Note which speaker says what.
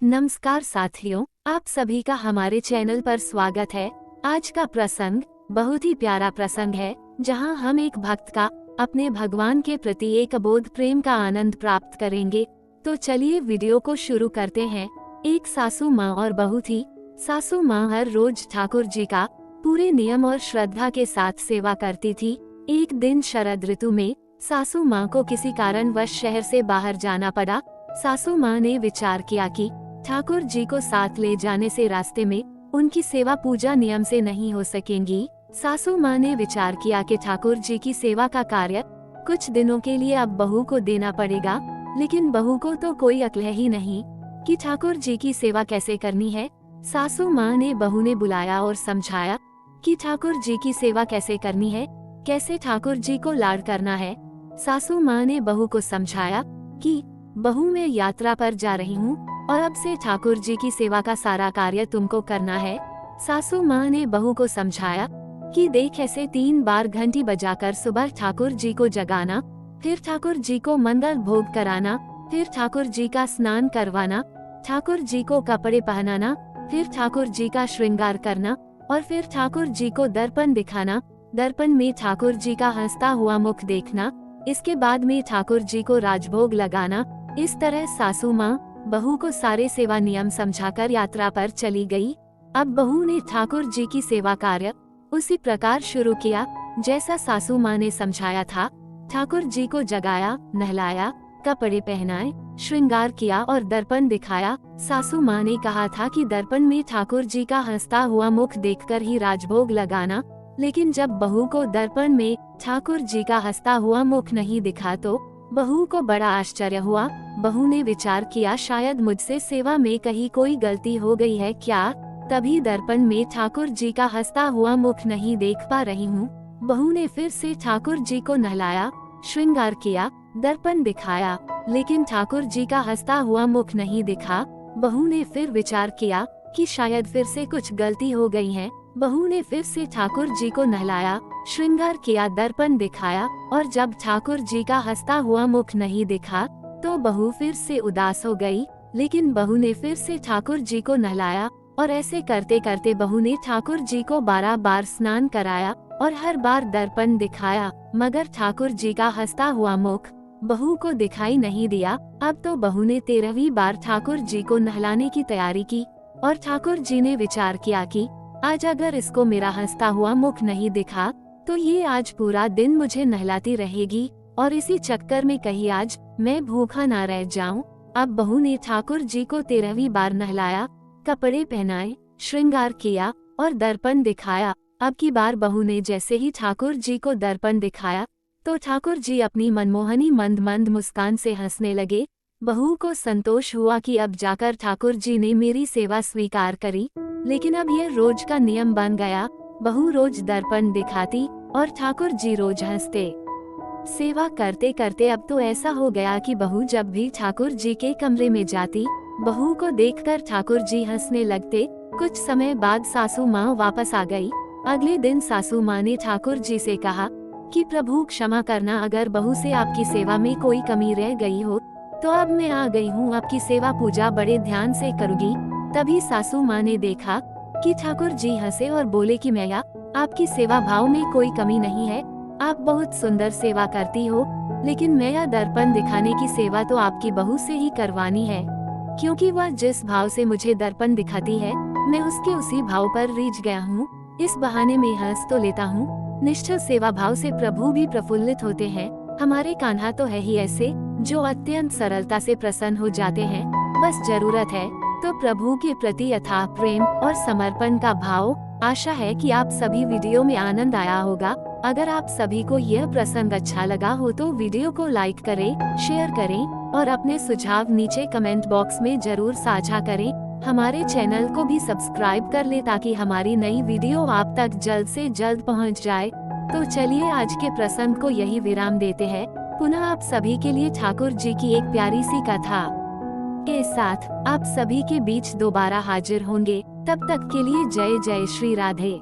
Speaker 1: नमस्कार साथियों, आप सभी का हमारे चैनल पर स्वागत है। आज का प्रसंग बहुत ही प्यारा प्रसंग है, जहां हम एक भक्त का अपने भगवान के प्रति एक अबोध प्रेम का आनंद प्राप्त करेंगे। तो चलिए वीडियो को शुरू करते हैं। एक सासू माँ और बहू थी। सासू माँ हर रोज ठाकुर जी का पूरे नियम और श्रद्धा के साथ सेवा करती थी। एक दिन शरद ऋतु में सासू माँ को किसी कारणवश शहर से बाहर जाना पड़ा। सासू माँ ने विचार किया कि ठाकुर जी को साथ ले जाने से रास्ते में उनकी सेवा पूजा नियम से नहीं हो सकेंगी। सासू माँ ने विचार किया कि ठाकुर जी की सेवा का कार्य कुछ दिनों के लिए अब बहू को देना पड़ेगा, लेकिन बहू को तो कोई अक्ल ही नहीं कि ठाकुर जी की सेवा कैसे करनी है। सासू माँ ने बहू ने बुलाया और समझाया कि ठाकुर जी की सेवा कैसे करनी है, कैसे ठाकुर जी को लाड करना है। सासू माँ ने बहू को समझाया कि बहू, मैं यात्रा पर जा रही हूँ और अब से ठाकुर जी की सेवा का सारा कार्य तुमको करना है। सासू माँ ने बहू को समझाया कि देख, ऐसे 3 बार घंटी बजाकर सुबह ठाकुर जी को जगाना, फिर ठाकुर जी को मंगल भोग कराना, फिर ठाकुर जी का स्नान करवाना, ठाकुर जी को कपड़े पहनाना, फिर ठाकुर जी का श्रृंगार करना और फिर ठाकुर जी को दर्पण दिखाना, दर्पण में ठाकुर जी का हंसता हुआ मुख देखना, इसके बाद में ठाकुर जी को राजभोग लगाना। इस तरह सासू माँ बहू को सारे सेवा नियम समझाकर यात्रा पर चली गई। अब बहू ने ठाकुर जी की सेवा कार्य उसी प्रकार शुरू किया जैसा सासू माँ ने समझाया था। ठाकुर जी को जगाया, नहलाया, कपड़े पहनाए, श्रृंगार किया और दर्पण दिखाया। सासू माँ ने कहा था कि दर्पण में ठाकुर जी का हंसता हुआ मुख देखकर ही राजभोग लगाना, लेकिन जब बहू को दर्पण में ठाकुर जी का हंसता हुआ मुख नहीं दिखा तो बहू को बड़ा आश्चर्य हुआ। बहू ने विचार किया, शायद मुझसे सेवा में कहीं कोई गलती हो गई है क्या, तभी दर्पण में ठाकुर जी का हंसता हुआ मुख नहीं देख पा रही हूँ। बहू ने फिर से ठाकुर जी को नहलाया, श्रृंगार किया, दर्पण दिखाया, लेकिन ठाकुर जी का हंसता हुआ मुख नहीं दिखा। बहू ने फिर विचार किया कि शायद फिर से कुछ गलती हो गई है। बहू ने फिर से ठाकुर जी को नहलाया, श्रृंगार किया, दर्पण दिखाया और जब ठाकुर जी का हंसता हुआ मुख नहीं दिखा तो बहू फिर से उदास हो गई। लेकिन बहू ने फिर से ठाकुर जी को नहलाया और ऐसे करते करते बहू ने ठाकुर जी को 12 बार स्नान कराया और हर बार दर्पण दिखाया, मगर ठाकुर जी का हंसता हुआ मुख बहू को दिखाई नहीं दिया। अब तो बहू ने 13वीं बार ठाकुर जी को नहलाने की तैयारी की और ठाकुर जी ने विचार किया कि आज अगर इसको मेरा हंसता हुआ मुख नहीं दिखा तो ये आज पूरा दिन मुझे नहलाती रहेगी और इसी चक्कर में कहीं आज मैं भूखा ना रह जाऊं। अब बहू ने ठाकुर जी को 13वीं बार नहलाया, कपड़े पहनाए, श्रृंगार किया और दर्पण दिखाया। अब की बार बहू ने जैसे ही ठाकुर जी को दर्पण दिखाया तो ठाकुर जी अपनी मनमोहनी मंद मंद मुस्कान से हंसने लगे। बहू को संतोष हुआ कि अब जाकर ठाकुर जी ने मेरी सेवा स्वीकार करी, लेकिन अब यह रोज का नियम बन गया। बहू रोज दर्पण दिखाती और ठाकुर जी रोज हंसते। सेवा करते करते अब तो ऐसा हो गया कि बहू जब भी ठाकुर जी के कमरे में जाती, बहू को देखकर ठाकुर जी हंसने लगते। कुछ समय बाद सासू माँ वापस आ गई। अगले दिन सासू माँ ने ठाकुर जी से कहा कि प्रभु क्षमा करना, अगर बहू से आपकी सेवा में कोई कमी रह गई हो तो अब मैं आ गई हूँ, आपकी सेवा पूजा बड़े ध्यान से करूँगी। तभी सासू माँ ने देखा कि ठाकुर जी हंसे और बोले कि मैया, आपकी सेवा भाव में कोई कमी नहीं है, आप बहुत सुंदर सेवा करती हो, लेकिन मैया दर्पण दिखाने की सेवा तो आपकी बहू से ही करवानी है, क्योंकि वह जिस भाव से मुझे दर्पण दिखाती है मैं उसके उसी भाव पर रीझ गया हूँ। इस बहाने में हंस तो लेता हूँ। निष्ठा सेवा भाव से प्रभु भी प्रफुल्लित होते हैं। हमारे कान्हा तो है ही ऐसे, जो अत्यंत सरलता से प्रसन्न हो जाते हैं। बस जरूरत है तो प्रभु के प्रति अथाह प्रेम और समर्पण का भाव। आशा है कि आप सभी वीडियो में आनंद आया होगा। अगर आप सभी को यह प्रसंग अच्छा लगा हो तो वीडियो को लाइक करें, शेयर करें और अपने सुझाव नीचे कमेंट बॉक्स में जरूर साझा करें। हमारे चैनल को भी सब्सक्राइब कर ले ताकि हमारी नई वीडियो आप तक जल्द से जल्द पहुंच जाए। तो चलिए आज के प्रसंग को यही विराम देते हैं। पुनः आप सभी के लिए ठाकुर जी की एक प्यारी सी कथा के साथ आप सभी के बीच दोबारा हाजिर होंगे। तब तक के लिए जय जय श्री राधे।